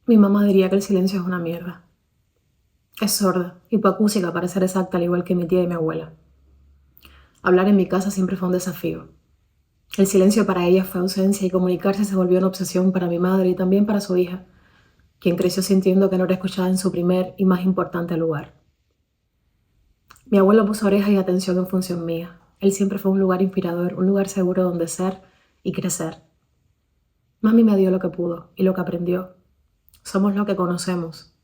Mi mamá diría que el silencio es una mierda. Es sorda, hipoacúsica para ser exacta, al igual que mi tía y mi abuela. Hablar en mi casa siempre fue un desafío. El silencio para ella fue ausencia y comunicarse se volvió una obsesión para mi madre y también para su hija, quien creció sintiendo que no era escuchada en su primer y más importante lugar. Mi abuelo puso oreja y atención en función mía. Él siempre fue un lugar inspirador, un lugar seguro donde ser y crecer. Mami me dio lo que pudo y lo que aprendió. Somos lo que conocemos.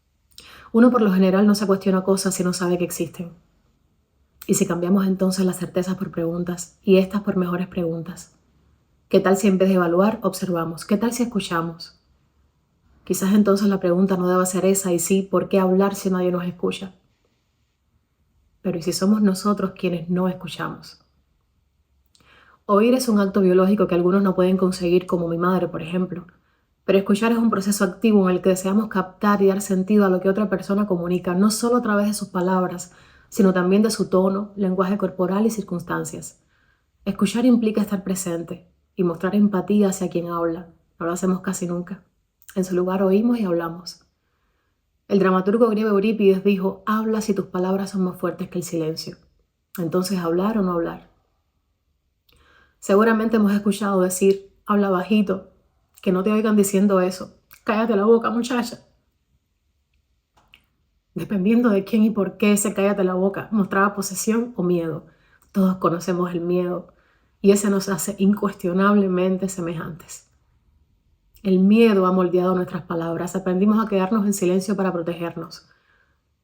Uno por lo general no se cuestiona cosas si no sabe que existen. ¿Y si cambiamos entonces las certezas por preguntas y estas por mejores preguntas? ¿Qué tal si en vez de evaluar, observamos? ¿Qué tal si escuchamos? Quizás entonces la pregunta no deba ser esa y sí, ¿por qué hablar si nadie nos escucha? Pero ¿y si somos nosotros quienes no escuchamos? Oír es un acto biológico que algunos no pueden conseguir, como mi madre, por ejemplo. Pero escuchar es un proceso activo en el que deseamos captar y dar sentido a lo que otra persona comunica, no solo a través de sus palabras, sino también de su tono, lenguaje corporal y circunstancias. Escuchar implica estar presente y mostrar empatía hacia quien habla. No lo hacemos casi nunca. En su lugar oímos y hablamos. El dramaturgo griego Eurípides dijo: habla si tus palabras son más fuertes que el silencio. Entonces, ¿hablar o no hablar? Seguramente hemos escuchado decir: habla bajito, que no te oigan diciendo eso. Cállate la boca, muchacha. Dependiendo de quién y por qué ese cállate la boca mostraba posesión o miedo. Todos conocemos el miedo y ese nos hace incuestionablemente semejantes. El miedo ha moldeado nuestras palabras. Aprendimos a quedarnos en silencio para protegernos.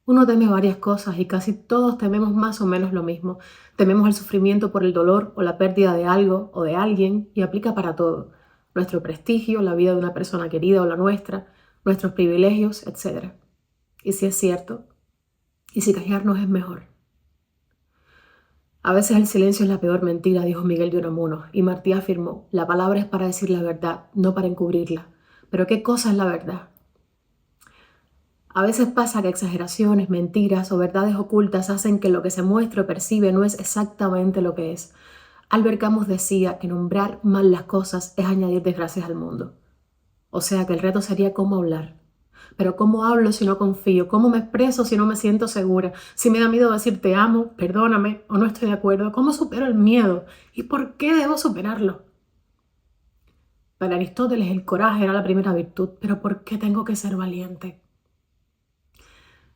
Uno teme varias cosas y casi todos tememos más o menos lo mismo. Tememos el sufrimiento por el dolor o la pérdida de algo o de alguien y aplica para todo. Nuestro prestigio, la vida de una persona querida o la nuestra, nuestros privilegios, etc. Y si es cierto, y si callarnos es mejor. A veces el silencio es la peor mentira, dijo Miguel de Unamuno, y Martí afirmó: la palabra es para decir la verdad, no para encubrirla. Pero ¿qué cosa es la verdad? A veces pasa que exageraciones, mentiras o verdades ocultas hacen que lo que se muestra o percibe no es exactamente lo que es. Albert Camus decía que nombrar mal las cosas es añadir desgracias al mundo. O sea que el reto sería cómo hablar. Pero ¿cómo hablo si no confío? ¿Cómo me expreso si no me siento segura? Si me da miedo decir te amo, perdóname o no estoy de acuerdo. ¿Cómo supero el miedo? ¿Y por qué debo superarlo? Para Aristóteles el coraje era la primera virtud, pero ¿por qué tengo que ser valiente?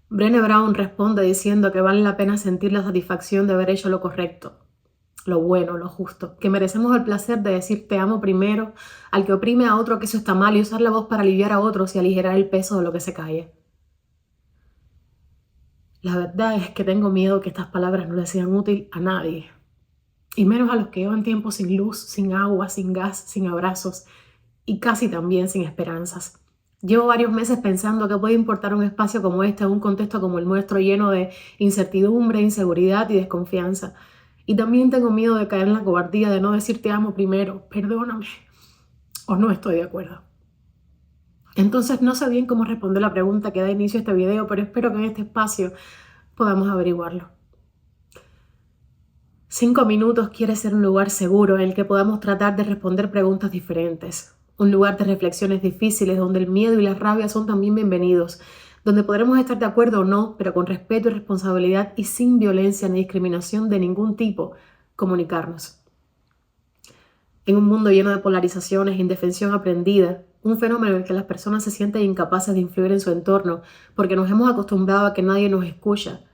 Brené Brown responde diciendo que vale la pena sentir la satisfacción de haber hecho lo correcto, lo bueno, lo justo, que merecemos el placer de decir te amo primero al que oprime a otro que eso está mal y usar la voz para aliviar a otros y aligerar el peso de lo que se cae. La verdad es que tengo miedo que estas palabras no le sean útil a nadie, y menos a los que llevan tiempo sin luz, sin agua, sin gas, sin abrazos y casi también sin esperanzas. Llevo varios meses pensando que puede importar un espacio como este en un contexto como el nuestro, lleno de incertidumbre, inseguridad y desconfianza. Y también tengo miedo de caer en la cobardía de no decir te amo primero, perdóname, o no estoy de acuerdo. Entonces no sé bien cómo responder la pregunta que da inicio a este video, pero espero que en este espacio podamos averiguarlo. 5 minutos quiere ser un lugar seguro en el que podamos tratar de responder preguntas diferentes. Un lugar de reflexiones difíciles donde el miedo y la rabia son también bienvenidos, donde podremos estar de acuerdo o no, pero con respeto y responsabilidad y sin violencia ni discriminación de ningún tipo, comunicarnos. En un mundo lleno de polarizaciones, indefensión aprendida, un fenómeno en el que las personas se sienten incapaces de influir en su entorno porque nos hemos acostumbrado a que nadie nos escucha.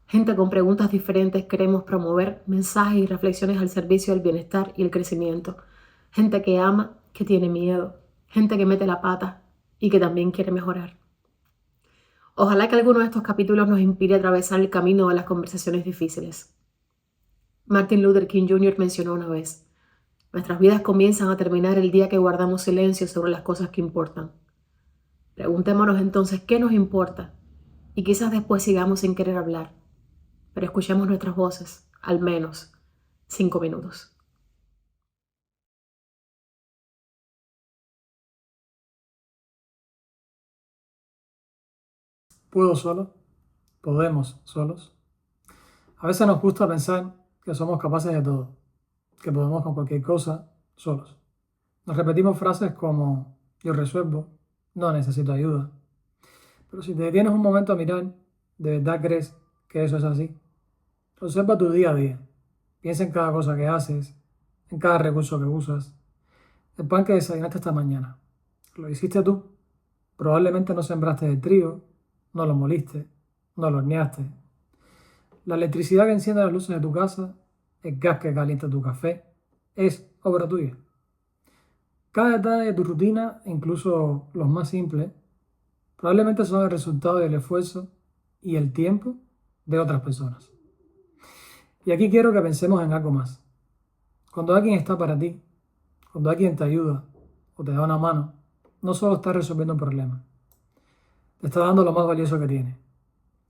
Gente con preguntas diferentes, queremos promover mensajes y reflexiones al servicio del bienestar y el crecimiento. Gente que ama, que tiene miedo. Gente que mete la pata y que también quiere mejorar. Ojalá que alguno de estos capítulos nos inspire a atravesar el camino de las conversaciones difíciles. Martin Luther King Jr. mencionó una vez: nuestras vidas comienzan a terminar el día que guardamos silencio sobre las cosas que importan. Preguntémonos entonces qué nos importa y quizás después sigamos sin querer hablar. Pero escuchemos nuestras voces, al menos 5 minutos. puedo solo, podemos solos. A veces nos gusta pensar que somos capaces de todo, que podemos con cualquier cosa solos. Nos repetimos frases como yo resuelvo, no necesito ayuda. Pero si te detienes un momento a mirar, ¿de verdad crees que eso es así? Observa tu día a día. Piensa en cada cosa que haces, en cada recurso que usas. El pan que desayunaste esta mañana, ¿lo hiciste tú? Probablemente no sembraste el trigo, no lo moliste, no lo horneaste. La electricidad que enciende las luces de tu casa, el gas que calienta tu café, es obra tuya. Cada detalle de tu rutina, incluso los más simples, probablemente son el resultado del esfuerzo y el tiempo de otras personas. Y aquí quiero que pensemos en algo más. Cuando alguien está para ti, cuando alguien te ayuda o te da una mano, no solo está resolviendo un problema, te está dando lo más valioso que tiene,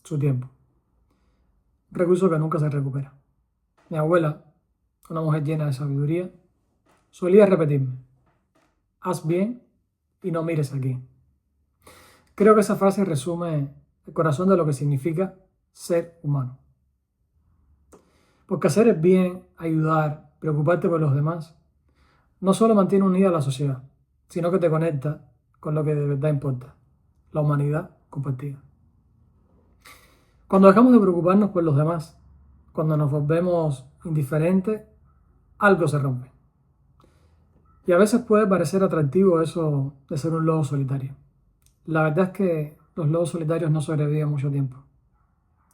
su tiempo. Un recurso que nunca se recupera. Mi abuela, una mujer llena de sabiduría, solía repetirme, haz bien y no mires aquí. Creo que esa frase resume el corazón de lo que significa ser humano. Porque hacer el bien, ayudar, preocuparte por los demás, no solo mantiene unida a la sociedad, sino que te conecta con lo que de verdad importa, la humanidad compartida. Cuando dejamos de preocuparnos por los demás, cuando nos volvemos indiferentes, algo se rompe. Y a veces puede parecer atractivo eso de ser un lobo solitario. La verdad es que los lobos solitarios no sobreviven mucho tiempo.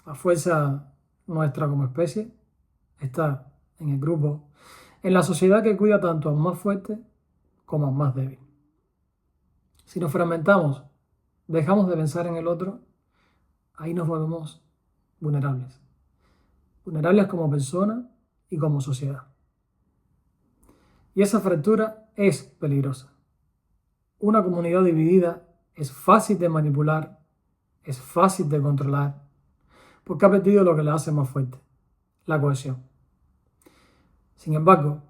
La fuerza nuestra como especie está en el grupo, en la sociedad que cuida tanto al más fuerte como al más débil. Si nos fragmentamos, dejamos de pensar en el otro, ahí nos volvemos vulnerables. Vulnerables como persona y como sociedad. Y esa fractura es peligrosa. Una comunidad dividida es fácil de manipular, es fácil de controlar, porque ha perdido lo que la hace más fuerte, la cohesión. Sin embargo,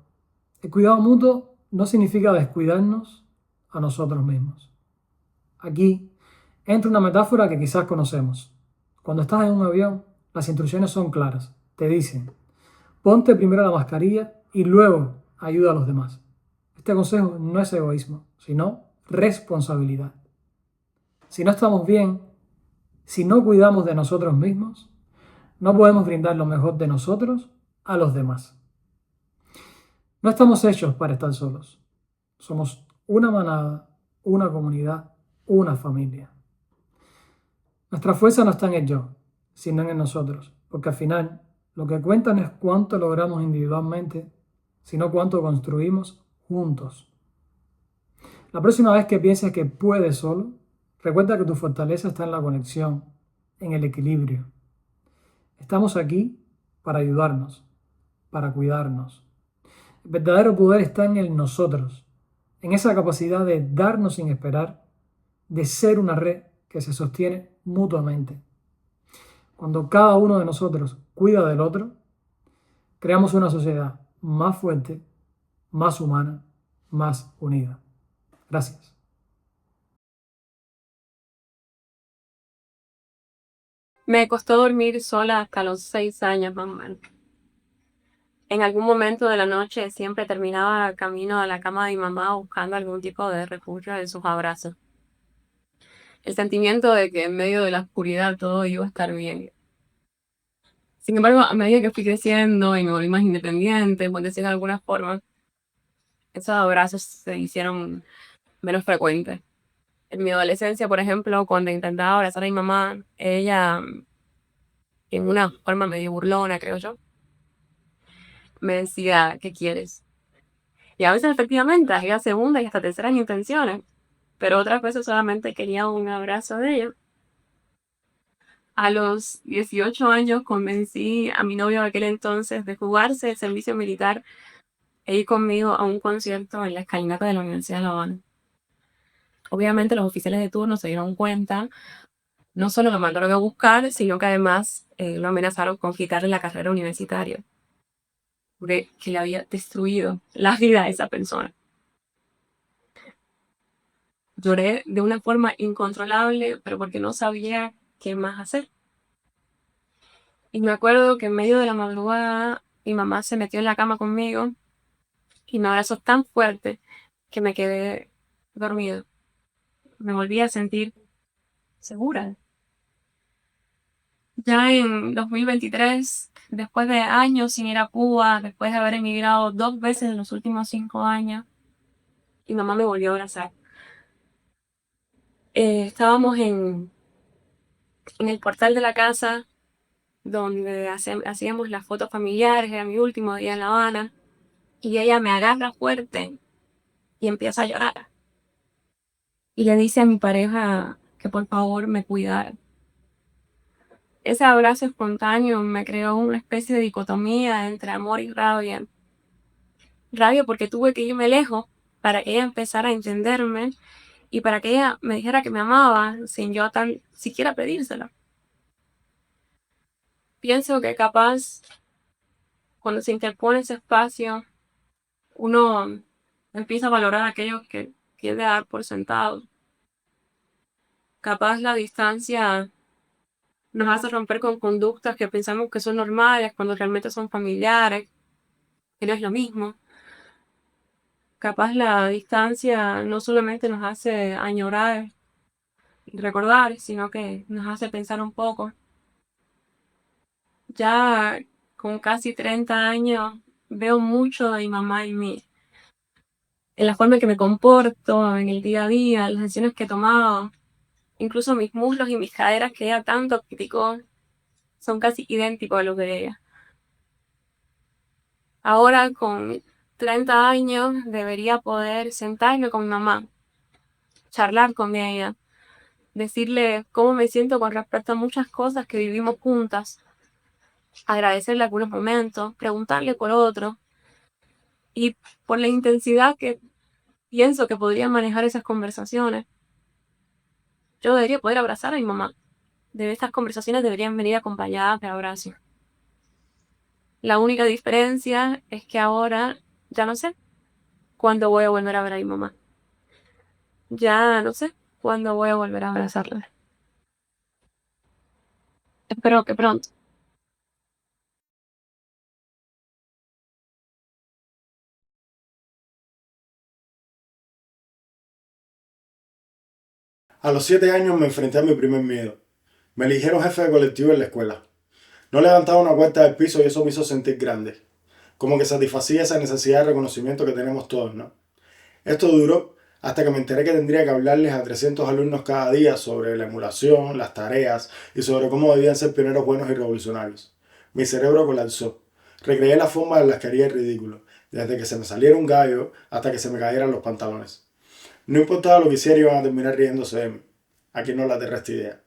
el cuidado mutuo no significa descuidarnos a nosotros mismos. Aquí entra una metáfora que quizás conocemos. Cuando estás en un avión, las instrucciones son claras. Te dicen, ponte primero la mascarilla y luego ayuda a los demás. Este consejo no es egoísmo, sino responsabilidad. Si no estamos bien, si no cuidamos de nosotros mismos, no podemos brindar lo mejor de nosotros a los demás. No estamos hechos para estar solos. Somos una manada, una comunidad, una familia. Nuestra fuerza no está en el yo, sino en el nosotros, porque al final lo que cuenta no es cuánto logramos individualmente, sino cuánto construimos juntos. La próxima vez que pienses que puedes solo, recuerda que tu fortaleza está en la conexión, en el equilibrio. Estamos aquí para ayudarnos, para cuidarnos. El verdadero poder está en el nosotros, en esa capacidad de darnos sin esperar, de ser una red que se sostiene mutuamente. Cuando cada uno de nosotros cuida del otro, creamos una sociedad más fuerte, más humana, más unida. Gracias. Me costó dormir sola hasta los 6 años más o menos. En algún momento de la noche siempre terminaba camino a la cama de mi mamá buscando algún tipo de refugio en sus abrazos. El sentimiento de que en medio de la oscuridad todo iba a estar bien. Sin embargo, a medida que fui creciendo y me volví más independiente, por decir de alguna forma, esos abrazos se hicieron menos frecuentes. En mi adolescencia, por ejemplo, cuando intentaba abrazar a mi mamá, ella, en una forma medio burlona, creo yo, me decía, ¿qué quieres? Y a veces efectivamente hacía segundas y hasta terceras intenciones, pero otras veces solamente quería un abrazo de ella. A los 18 años convencí a mi novio de aquel entonces de jugarse el servicio militar e ir conmigo a un concierto en la escalinata de la Universidad de La Habana. Obviamente los oficiales de turno se dieron cuenta, no solo lo mandaron a buscar, sino que además lo amenazaron con quitarle la carrera universitaria, porque que le había destruido la vida a esa persona. Lloré de una forma incontrolable, pero porque no sabía qué más hacer. Y me acuerdo que en medio de la madrugada mi mamá se metió en la cama conmigo y me abrazó tan fuerte que me quedé dormido. Me volví a sentir segura. Ya en 2023, después de años sin ir a Cuba, después de haber emigrado 2 veces en los últimos 5 años, mi mamá me volvió a abrazar. Estábamos en el portal de la casa donde hacíamos las fotos familiares, era mi último día en La Habana, y ella me agarra fuerte y empieza a llorar. Y le dice a mi pareja que por favor me cuidara. Ese abrazo espontáneo me creó una especie de dicotomía entre amor y rabia. Rabia porque tuve que irme lejos para que ella empezara a entenderme y para que ella me dijera que me amaba sin yo tan siquiera pedírselo. Pienso que capaz cuando se interpone ese espacio, uno empieza a valorar aquello que tiende a dar por sentado. Capaz la distancia nos hace romper con conductas que pensamos que son normales cuando realmente son familiares, que no es lo mismo. Capaz la distancia no solamente nos hace añorar y recordar, sino que nos hace pensar un poco. Ya con casi 30 años veo mucho de mi mamá en mí, en la forma en que me comporto, en el día a día, las decisiones que he tomado, incluso mis muslos y mis caderas que ella tanto criticó son casi idénticos a los de ella. Ahora con 30 años debería poder sentarme con mi mamá, charlar con ella, decirle cómo me siento con respecto a muchas cosas que vivimos juntas, agradecerle algunos momentos, preguntarle por otros y por la intensidad que pienso que podría manejar esas conversaciones. Yo debería poder abrazar a mi mamá. Estas conversaciones deberían venir acompañadas de abrazos. La única diferencia es que ahora ya no sé cuándo voy a volver a ver a mi mamá. Ya no sé cuándo voy a volver a abrazarla. Espero que pronto. A los 7 años me enfrenté a mi primer miedo. Me eligieron jefe de colectivo en la escuela. No levantaba una cuarta del piso y eso me hizo sentir grande. Como que satisfacía esa necesidad de reconocimiento que tenemos todos, ¿no? Esto duró hasta que me enteré que tendría que hablarles a 300 alumnos cada día sobre la emulación, las tareas y sobre cómo debían ser pioneros buenos y revolucionarios. Mi cerebro colapsó. Recreé la forma en las que haría el ridículo, desde que se me saliera un gallo hasta que se me cayeran los pantalones. No importaba lo que hiciera, iban a terminar riéndose de mí. Aquí no la resta idea.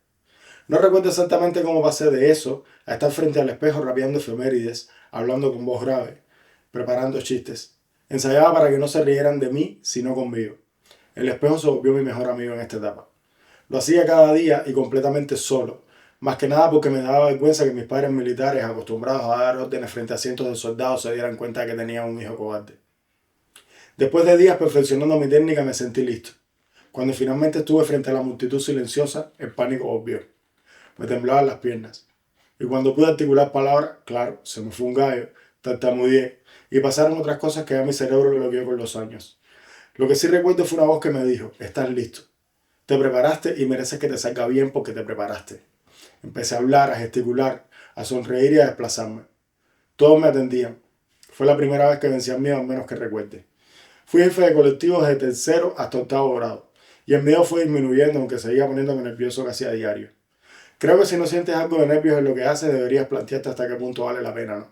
No recuerdo exactamente cómo pasé de eso a estar frente al espejo rapeando efemérides, hablando con voz grave, preparando chistes. Ensayaba para que no se rieran de mí, sino conmigo. El espejo se volvió mi mejor amigo en esta etapa. Lo hacía cada día y completamente solo, más que nada porque me daba vergüenza que mis padres militares, acostumbrados a dar órdenes frente a cientos de soldados, se dieran cuenta de que tenía un hijo cobarde. Después de días perfeccionando mi técnica me sentí listo. Cuando finalmente estuve frente a la multitud silenciosa, el pánico volvió. Me temblaban las piernas. Y cuando pude articular palabras, claro, se me fue un gallo, tartamudeé, y pasaron otras cosas que ya mi cerebro bloqueó con los años. Lo que sí recuerdo fue una voz que me dijo, estás listo. Te preparaste y mereces que te salga bien porque te preparaste. Empecé a hablar, a gesticular, a sonreír y a desplazarme. Todos me atendían. Fue la primera vez que vencí al miedo, al menos que recuerde. Fui jefe de colectivo desde tercero hasta octavo grado. Y el miedo fue disminuyendo, aunque seguía poniéndome nervioso casi a diario. Creo que si no sientes algo de nervios en lo que haces, deberías plantearte hasta qué punto vale la pena, ¿no?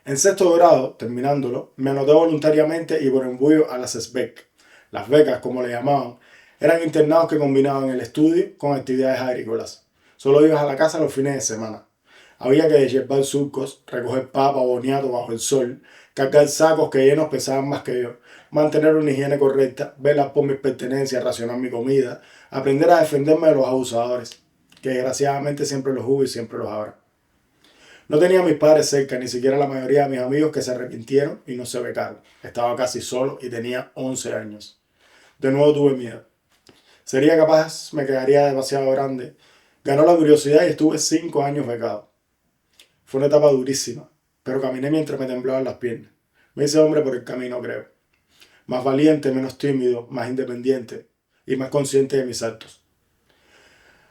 En sexto grado, terminándolo, me anoté voluntariamente y por embullo a las SBEC. Las becas, como le llamaban, eran internados que combinaban el estudio con actividades agrícolas. Solo ibas a la casa los fines de semana. Había que deshiervar surcos, recoger papa o boniato bajo el sol, cargar sacos que llenos pesaban más que yo, mantener una higiene correcta, velar por mis pertenencias, racionar mi comida, aprender a defenderme de los abusadores, que desgraciadamente siempre los hubo y siempre los habrá. No tenía a mis padres cerca, ni siquiera la mayoría de mis amigos que se arrepintieron y no se becaron. Estaba casi solo y tenía 11 años. De nuevo tuve miedo. Sería capaz, me quedaría demasiado grande, Ganó la curiosidad y estuve 5 años becado. Fue una etapa durísima, pero caminé mientras me temblaban las piernas. Me hice hombre por el camino, creo. Más valiente, menos tímido, más independiente y más consciente de mis actos.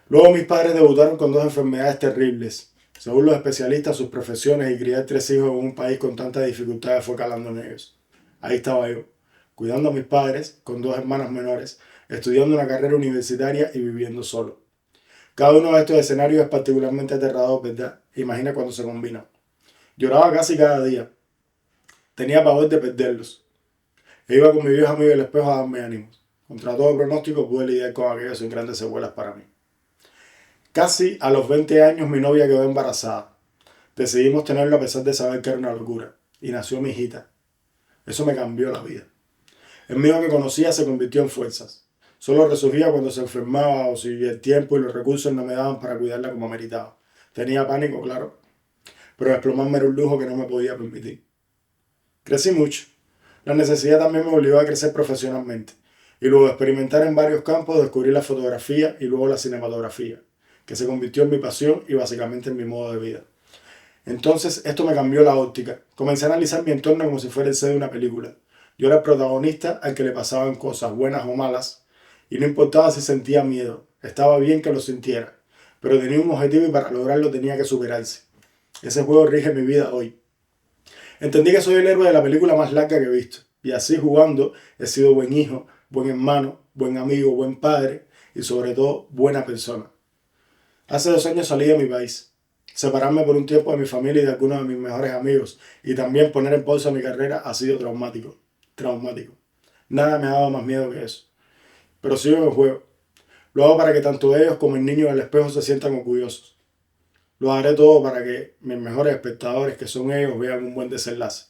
Luego mis padres debutaron con 2 enfermedades terribles. Según los especialistas, sus profesiones y criar 3 hijos en un país con tantas dificultades fue calando en ellos. Ahí estaba yo, cuidando a mis padres, con 2 hermanas menores, estudiando una carrera universitaria y viviendo solo. Cada uno de estos escenarios es particularmente aterrador, ¿verdad? Imagina cuando se combinan. Lloraba casi cada día. Tenía pavor de perderlos. E iba con mi viejo amigo el espejo a darme ánimos. Contra todo pronóstico pude lidiar con aquello sin grandes secuelas para mí. Casi a los 20 años mi novia quedó embarazada. Decidimos tenerlo a pesar de saber que era una locura. Y nació mi hijita. Eso me cambió la vida. El mío que conocía se convirtió en fuerzas. Solo resurgía cuando se enfermaba o si el tiempo y los recursos no me daban para cuidarla como meritaba. Tenía pánico, claro, pero desplomarme era un lujo que no me podía permitir. Crecí mucho. La necesidad también me obligó a crecer profesionalmente y luego de experimentar en varios campos descubrí la fotografía y luego la cinematografía, que se convirtió en mi pasión y básicamente en mi modo de vida. Entonces esto me cambió la óptica. Comencé a analizar mi entorno como si fuera el set de una película. Yo era el protagonista al que le pasaban cosas buenas o malas y no importaba si sentía miedo. Estaba bien que lo sintiera, pero tenía un objetivo y para lograrlo tenía que superarse. Ese juego rige mi vida hoy. Entendí que soy el héroe de la película más larga que he visto y así jugando he sido buen hijo, buen hermano, buen amigo, buen padre y sobre todo buena persona. Hace 2 años salí de mi país. Separarme por un tiempo de mi familia y de algunos de mis mejores amigos y también poner en pausa mi carrera ha sido traumático. Nada me ha dado más miedo que eso. Pero sigo en el juego. Lo hago para que tanto ellos como el niño del espejo se sientan orgullosos. Lo haré todo para que mis mejores espectadores, que son ellos, vean un buen desenlace.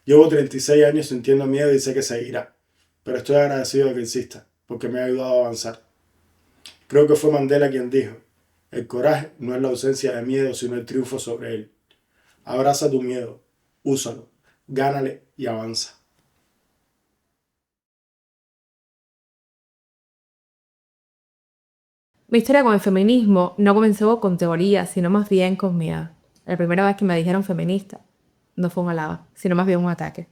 Llevo 36 años sintiendo miedo y sé que seguirá. Pero estoy agradecido de que exista, porque me ha ayudado a avanzar. Creo que fue Mandela quien dijo, el coraje no es la ausencia de miedo, sino el triunfo sobre él. Abraza tu miedo, úsalo, gánale y avanza. Mi historia con el feminismo no comenzó con teoría, sino más bien con miedo. La primera vez que me dijeron feminista no fue un halago, sino más bien un ataque.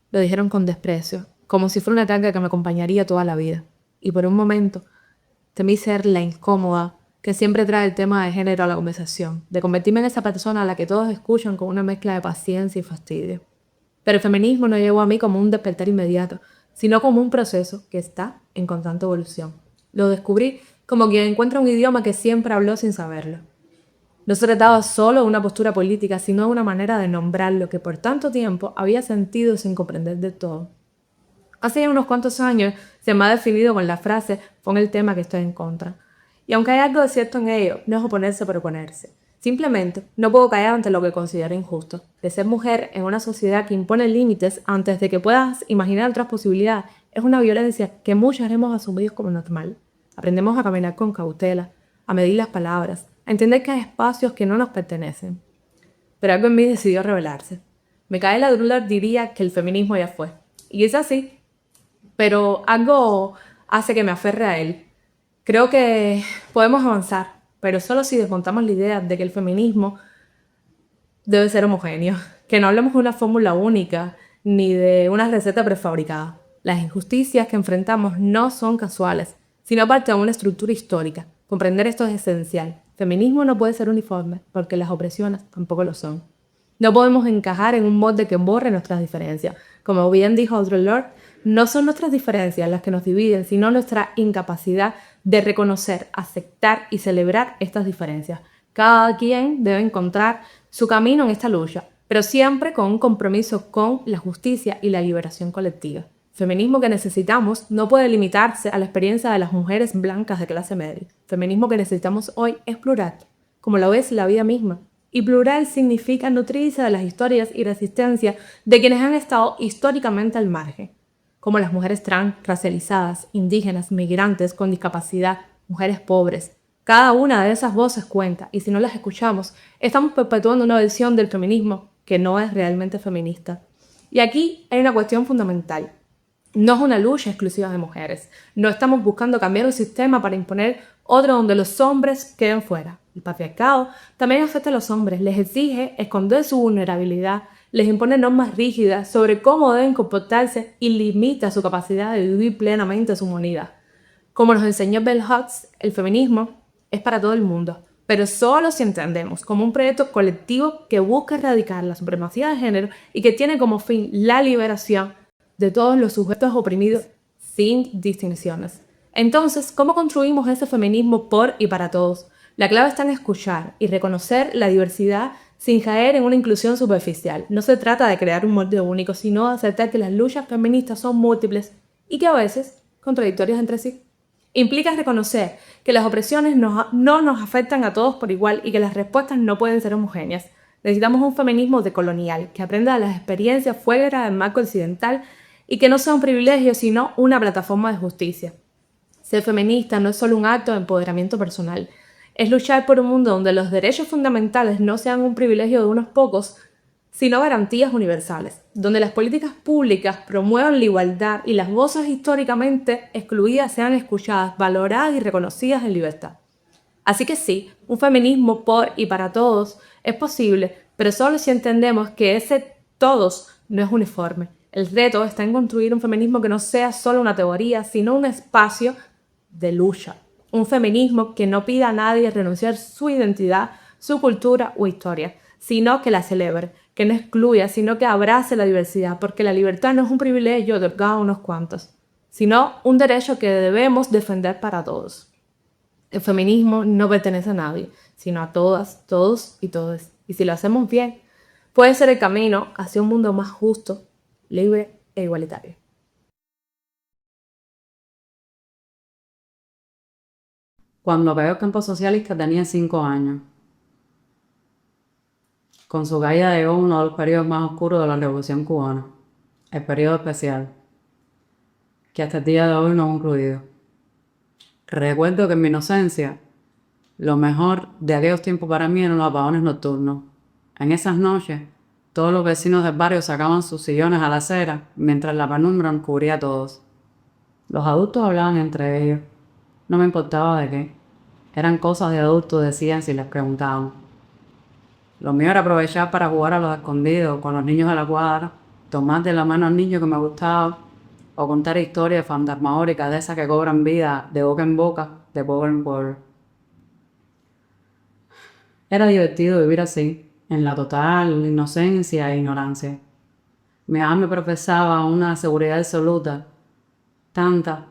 Lo dijeron con desprecio, como si fuera un ataque que me acompañaría toda la vida. Y por un momento temí ser la incómoda que siempre trae el tema de género a la conversación, de convertirme en esa persona a la que todos escuchan con una mezcla de paciencia y fastidio. Pero el feminismo no llegó a mí como un despertar inmediato, sino como un proceso que está en constante evolución. Lo descubrí como quien encuentra un idioma que siempre habló sin saberlo. No se trataba solo de una postura política, sino de una manera de nombrar lo que por tanto tiempo había sentido sin comprender de todo. Hace ya unos cuantos años se me ha definido con la frase «pon el tema que estoy en contra». Y aunque hay algo de cierto en ello, no es oponerse por oponerse. Simplemente no puedo callar ante lo que considero injusto. De ser mujer en una sociedad que impone límites antes de que puedas imaginar otras posibilidades es una violencia que muchas hemos asumido como normal. Aprendemos a caminar con cautela, a medir las palabras, a entender que hay espacios que no nos pertenecen. Pero algo en mí decidió rebelarse. Micaela Druller diría que el feminismo ya fue. Y es así, pero algo hace que me aferre a él. Creo que podemos avanzar, pero solo si desmontamos la idea de que el feminismo debe ser homogéneo, que no hablemos de una fórmula única ni de una receta prefabricada. Las injusticias que enfrentamos no son casuales, sino parte de una estructura histórica. Comprender esto es esencial. El feminismo no puede ser uniforme, porque las opresiones tampoco lo son. No podemos encajar en un molde que borre nuestras diferencias. Como bien dijo Audre Lorde, no son nuestras diferencias las que nos dividen, sino nuestra incapacidad de reconocer, aceptar y celebrar estas diferencias. Cada quien debe encontrar su camino en esta lucha, pero siempre con un compromiso con la justicia y la liberación colectiva. El feminismo que necesitamos no puede limitarse a la experiencia de las mujeres blancas de clase media. El feminismo que necesitamos hoy es plural, como lo es la vida misma. Y plural significa nutrirse de las historias y resistencias de quienes han estado históricamente al margen, como las mujeres trans, racializadas, indígenas, migrantes con discapacidad, mujeres pobres. Cada una de esas voces cuenta, y si no las escuchamos, estamos perpetuando una versión del feminismo que no es realmente feminista. Y aquí hay una cuestión fundamental. No es una lucha exclusiva de mujeres. No estamos buscando cambiar un sistema para imponer otro donde los hombres queden fuera. El patriarcado también afecta a los hombres, les exige esconder su vulnerabilidad, les impone normas rígidas sobre cómo deben comportarse y limita su capacidad de vivir plenamente su humanidad. Como nos enseñó Bell Hooks, el feminismo es para todo el mundo, pero solo si entendemos como un proyecto colectivo que busca erradicar la supremacía de género y que tiene como fin la liberación de todos los sujetos oprimidos sin distinciones. Entonces, ¿cómo construimos ese feminismo por y para todos? La clave está en escuchar y reconocer la diversidad sin caer en una inclusión superficial. No se trata de crear un molde único, sino de aceptar que las luchas feministas son múltiples y que a veces contradictorias entre sí. Implica reconocer que las opresiones no nos afectan a todos por igual y que las respuestas no pueden ser homogéneas. Necesitamos un feminismo decolonial que aprenda de las experiencias fuera del marco occidental y que no sea un privilegio, sino una plataforma de justicia. Ser feminista no es solo un acto de empoderamiento personal, es luchar por un mundo donde los derechos fundamentales no sean un privilegio de unos pocos, sino garantías universales, donde las políticas públicas promuevan la igualdad y las voces históricamente excluidas sean escuchadas, valoradas y reconocidas en libertad. Así que sí, un feminismo por y para todos es posible, pero solo si entendemos que ese todos no es uniforme. El reto está en construir un feminismo que no sea solo una teoría, sino un espacio de lucha. Un feminismo que no pida a nadie renunciar su identidad, su cultura o historia, sino que la celebre, que no excluya, sino que abrace la diversidad, porque la libertad no es un privilegio otorgado a unos cuantos, sino un derecho que debemos defender para todos. El feminismo no pertenece a nadie, sino a todas, todos y todes. Y si lo hacemos bien, puede ser el camino hacia un mundo más justo, libre e igualitario. Cuando cayó el campo socialista tenía 5 años. Con su caída llegó uno de los periodos más oscuros de la Revolución Cubana, el periodo especial, que hasta el día de hoy no ha concluido. Recuerdo que en mi inocencia, lo mejor de aquellos tiempos para mí eran los apagones nocturnos. En esas noches, todos los vecinos del barrio sacaban sus sillones a la acera, mientras la penumbra nos cubría a todos. Los adultos hablaban entre ellos. No me importaba de qué. Eran cosas de adultos, decían si les preguntaban. Lo mío era aprovechar para jugar a los escondidos con los niños de la cuadra, tomar de la mano al niño que me gustaba, o contar historias fantasmagóricas de esas que cobran vida de boca en boca, de pueblo en pueblo. Era divertido vivir así, en la total inocencia e ignorancia. Mi mamá me profesaba una seguridad absoluta, tanta,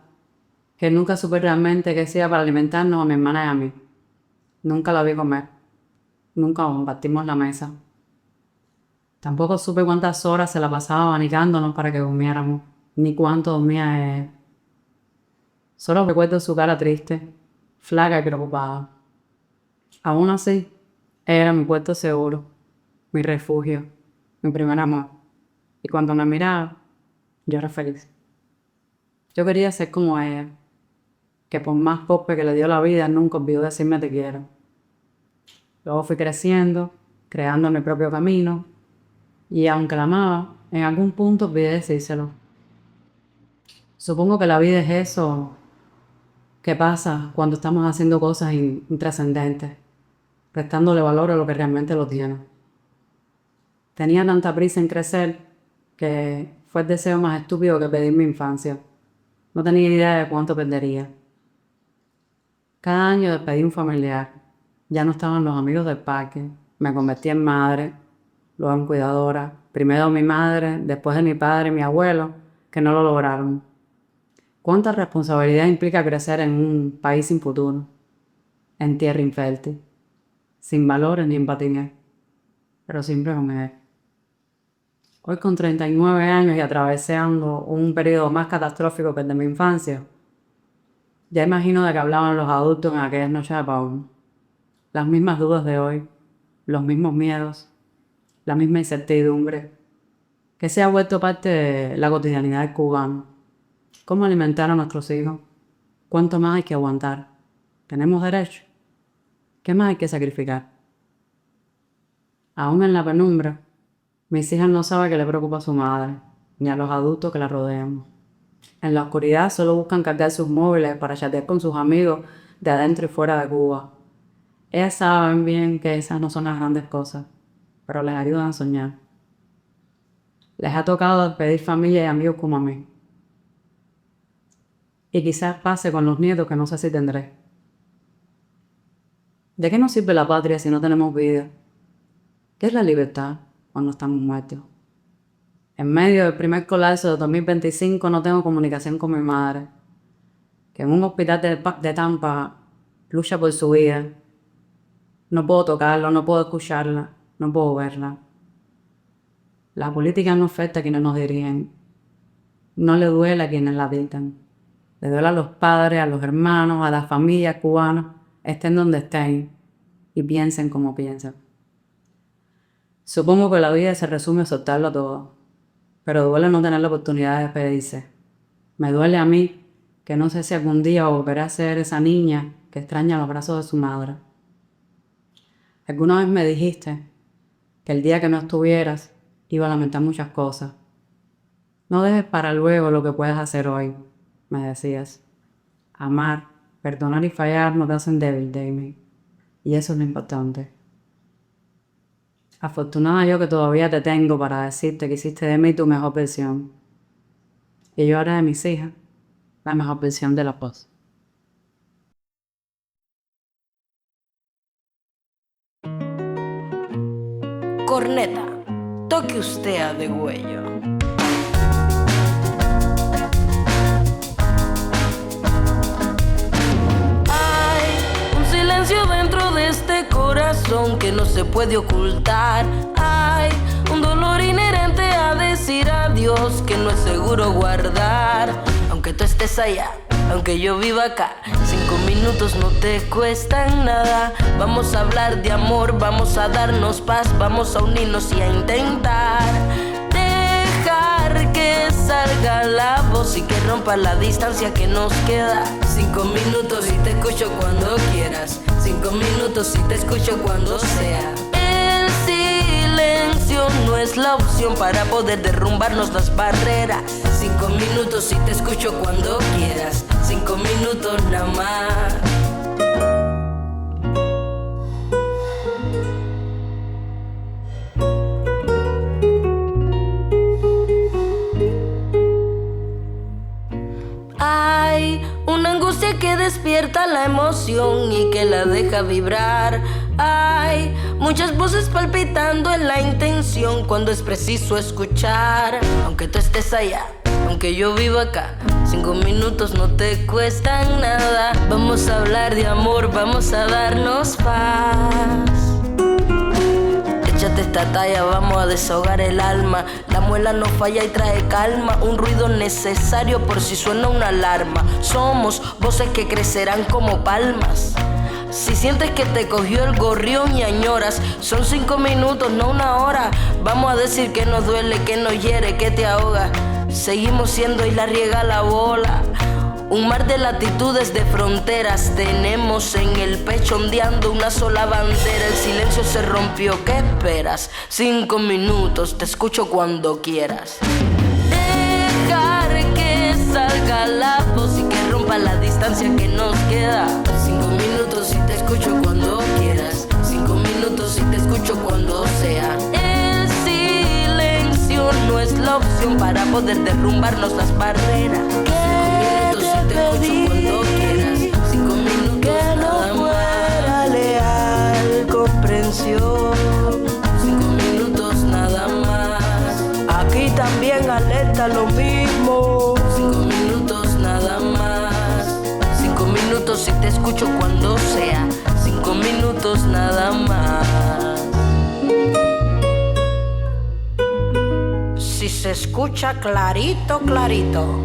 que nunca supe realmente qué hacía para alimentarnos a mi hermana y a mí. Nunca la vi comer. Nunca compartimos la mesa. Tampoco supe cuántas horas se la pasaba abanicándonos para que durmiéramos, ni cuánto dormía él. Solo recuerdo su cara triste, flaca y preocupada. Aún así, él era mi puerto seguro, mi refugio, mi primer amor. Y cuando me miraba, yo era feliz. Yo quería ser como ella, que por más pobre que le dio la vida, nunca olvidó decirme te quiero. Luego fui creciendo, creando mi propio camino, y aunque la amaba, en algún punto olvidé decírselo. Supongo que la vida es eso que pasa cuando estamos haciendo cosas intrascendentes, restándole valor a lo que realmente lo tiene. Tenía tanta prisa en crecer que fue el deseo más estúpido que pedí en mi infancia. No tenía idea de cuánto perdería. Cada año despedí un familiar. Ya no estaban los amigos del parque. Me convertí en madre, luego en cuidadora. Primero mi madre, después de mi padre y mi abuelo, que no lo lograron. ¿Cuánta responsabilidad implica crecer en un país sin futuro? En tierra infértil, sin valores ni empatía, pero siempre con él. Hoy con 39 años y atravesando un periodo más catastrófico que el de mi infancia, ya imagino de qué hablaban los adultos en aquellas noches de apagón. Las mismas dudas de hoy, los mismos miedos, la misma incertidumbre, que se ha vuelto parte de la cotidianidad del cubano. ¿Cómo alimentar a nuestros hijos? ¿Cuánto más hay que aguantar? ¿Tenemos derecho? ¿Qué más hay que sacrificar? Aún en la penumbra, mis hijas no saben qué le preocupa a su madre, ni a los adultos que la rodean. En la oscuridad solo buscan cargar sus móviles para chatear con sus amigos de adentro y fuera de Cuba. Ellas saben bien que esas no son las grandes cosas, pero les ayudan a soñar. Les ha tocado despedir familia y amigos como a mí. Y quizás pase con los nietos que no sé si tendré. ¿De qué nos sirve la patria si no tenemos vida? ¿Qué es la libertad cuando estamos muertos? En medio del primer colapso de 2025 no tengo comunicación con mi madre, que en un hospital de Tampa lucha por su vida. No puedo tocarla, no puedo escucharla, no puedo verla. La política no afecta a quienes nos dirigen. No le duele a quienes la dictan. Le duele a los padres, a los hermanos, a las familias cubanas, estén donde estén y piensen como piensan. Supongo que la vida se resume a soltarlo todo, pero duele no tener la oportunidad de despedirse. Me duele a mí que no sé si algún día volveré a ser esa niña que extraña los brazos de su madre. Alguna vez me dijiste que el día que no estuvieras iba a lamentar muchas cosas. No dejes para luego lo que puedes hacer hoy, me decías. Amar, perdonar y fallar no te hacen débil, Damien. Y eso es lo importante. Afortunada yo que todavía te tengo para decirte que hiciste de mí tu mejor versión. Y yo haré de mis hijas la mejor versión de la voz. Corneta, toque usted a degüello. Hay un silencio dentro de este corazón que no se puede ocultar. Hay un dolor inherente a decir adiós que no es seguro guardar. Aunque tú estés allá, aunque yo viva acá, 5 minutos no te cuestan nada. Vamos a hablar de amor, vamos a darnos paz, vamos a unirnos y a intentar dejar que salga la voz y que rompa la distancia que nos queda. 5 minutos y te escucho cuando quieras, 5 minutos y te escucho cuando sea. El silencio no es la opción para poder derrumbarnos las barreras. 5 minutos y te escucho cuando quieras, 5 minutos nada más. Hay una angustia que despierta la emoción y que la deja vibrar. Hay muchas voces palpitando en la intención cuando es preciso escuchar. Aunque tú estés allá, aunque yo vivo acá, 5 minutos no te cuestan nada. Vamos a hablar de amor, vamos a darnos paz. Échate esta talla, vamos a desahogar el alma. La muela no falla y trae calma, un ruido necesario por si suena una alarma. Somos voces que crecerán como palmas. Si sientes que te cogió el gorrión y añoras, son 5 minutos, no una hora. Vamos a decir que nos duele, que nos hiere, que te ahoga. Seguimos siendo y la riega la bola. Un mar de latitudes, de fronteras tenemos en el pecho ondeando una sola bandera. El silencio se rompió, ¿qué esperas? 5 minutos, te escucho cuando quieras. Dejar que salga la voz y que rompa la distancia que nos queda. 5 minutos y te escucho cuando quieras, 5 minutos y te escucho cuando sea. El silencio no es la opción para poder derrumbarnos las barreras. 5 minutos y te escucho cuando quieras, 5 minutos que no fuera leal, comprensión. 5 minutos nada más. Aquí también alerta lo mismo. 5 minutos nada más. 5 minutos y te escucho cuando sea. 5 minutos nada más. Si se escucha clarito, clarito.